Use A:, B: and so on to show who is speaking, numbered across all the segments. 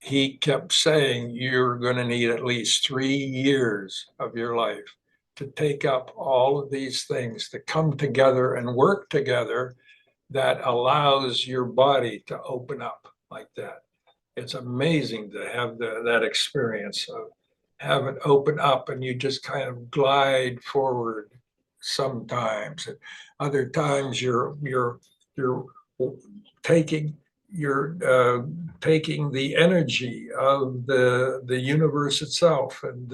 A: he kept saying, you're going to need at least 3 years of your life to take up all of these things to come together and work together that allows your body to open up like that. It's amazing to have that experience of have it open up and you just kind of glide forward sometimes. And other times you're taking you're taking the energy of the universe itself and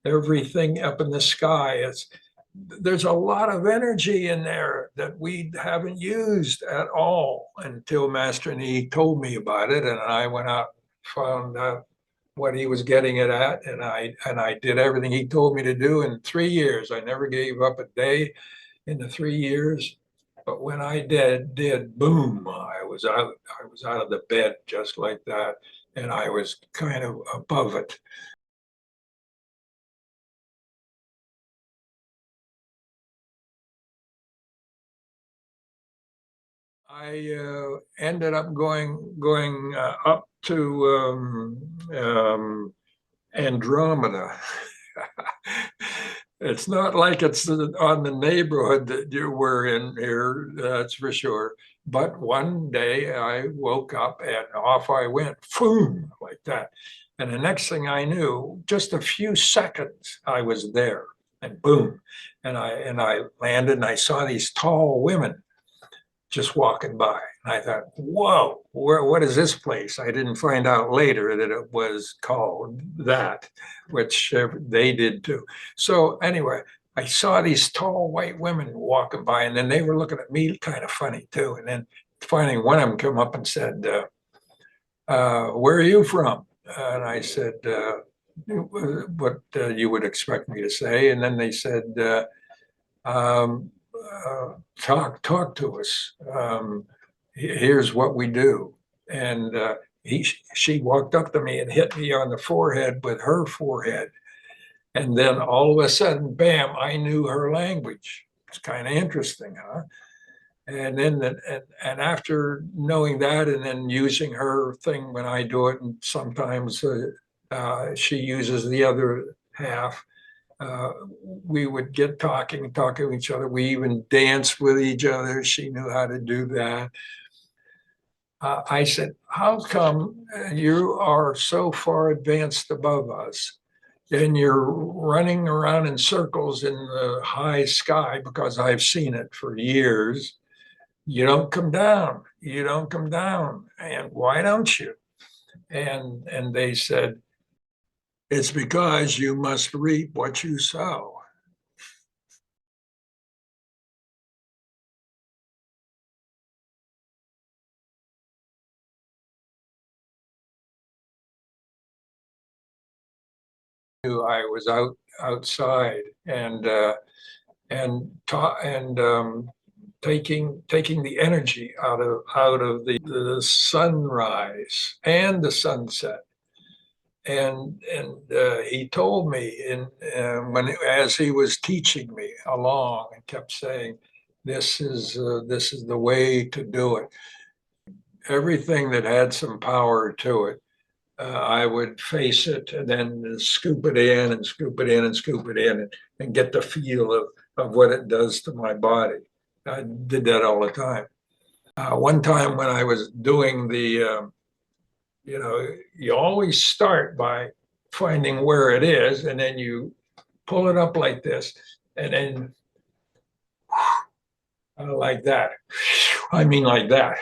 A: everything up in the sky. There's a lot of energy in there that we haven't used at all until Master Nee told me about it, and I went out found out what he was getting it at, and I did everything he told me to do in 3 years. I never gave up a day in the 3 years. But when I did boom, I was out of the bed just like that, and I was kind of above it. I ended up going up to Andromeda. It's not like it's on the neighborhood that you were in here, that's for sure. But one day I woke up and off I went, boom, like that. And the next thing I knew, just a few seconds, I was there, and boom, and I landed, and I saw these tall women just walking by. And I thought, whoa, what is this place? I didn't find out later that it was called that, which they did too. So anyway, I saw these tall white women walking by, and then they were looking at me kind of funny too. And then finally, one of them came up and said, where are you from? And I said, what you would expect me to say. And then they said, um, talk to us. Here's what we do. And she walked up to me and hit me on the forehead with her forehead. And then all of a sudden, bam, I knew her language. It's kind of interesting, huh? And then and after knowing that and then using her thing when I do it, and sometimes she uses the other half, uh, we would get talking to each other. We even danced with each other. She knew how to do that. I said, how come you are so far advanced above us and you're running around in circles in the high sky? Because I've seen it for years. You don't come down. You don't come down. And why don't you? And they said, it's because you must reap what you sow. I was outside and ta- and taking the energy out of the sunrise and the sunset. And he told me when as he was teaching me along and kept saying, this is the way to do it. Everything that had some power to it, I would face it and then scoop it in and scoop it in and scoop it in and get the feel of what it does to my body. I did that all the time. One time when I was doing you always start by finding where it is, and then you pull it up like this, and then like that. I mean, like that.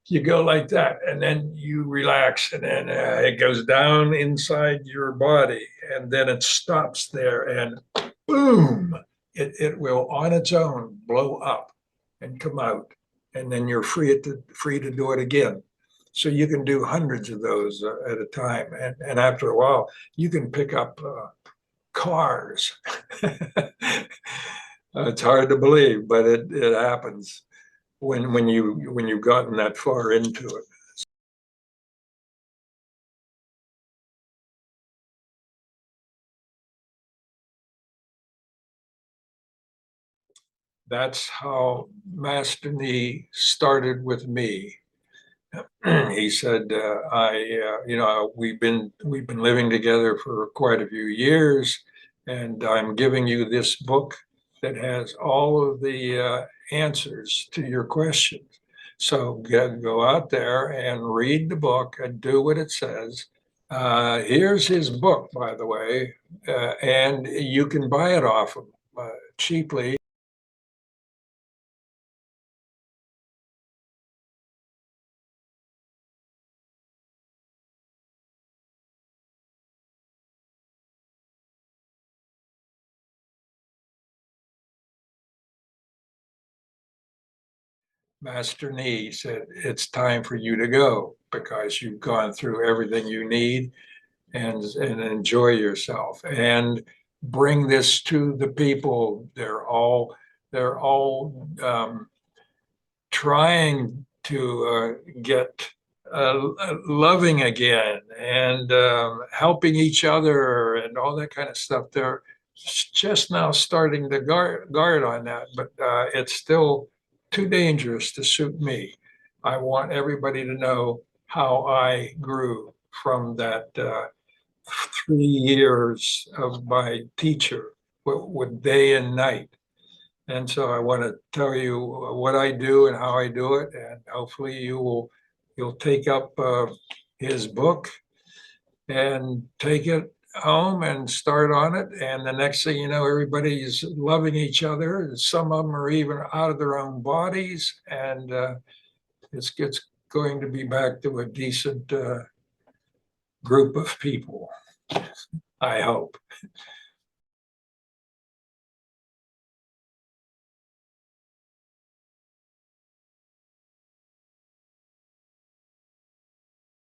A: You go like that, and then you relax, and then it goes down inside your body, and then it stops there, and boom, it will on its own blow up and come out, and then you're free to do it again. So you can do hundreds of those at a time, and after a while, you can pick up cars. It's hard to believe, but it happens when you've gotten that far into it. That's how Master Nee started with me. He said, we've been living together for quite a few years, and I'm giving you this book that has all of the answers to your questions. So go out there and read the book and do what it says. Here's his book, by the way, and you can buy it off him cheaply. Master Nee said, it's time for you to go because you've gone through everything you need, and enjoy yourself and bring this to the people. They're all trying to get loving again and helping each other and all that kind of stuff. They're just now starting to guard on that, but it's still too dangerous to suit me. I want everybody to know how I grew from that 3 years of my teacher with day and night. And so I want to tell you what I do and how I do it, and hopefully you'll take up his book and take it home and start on it. And the next thing you know, everybody's loving each other. Some of them are even out of their own bodies, and it's going to be back to a decent group of people, I hope.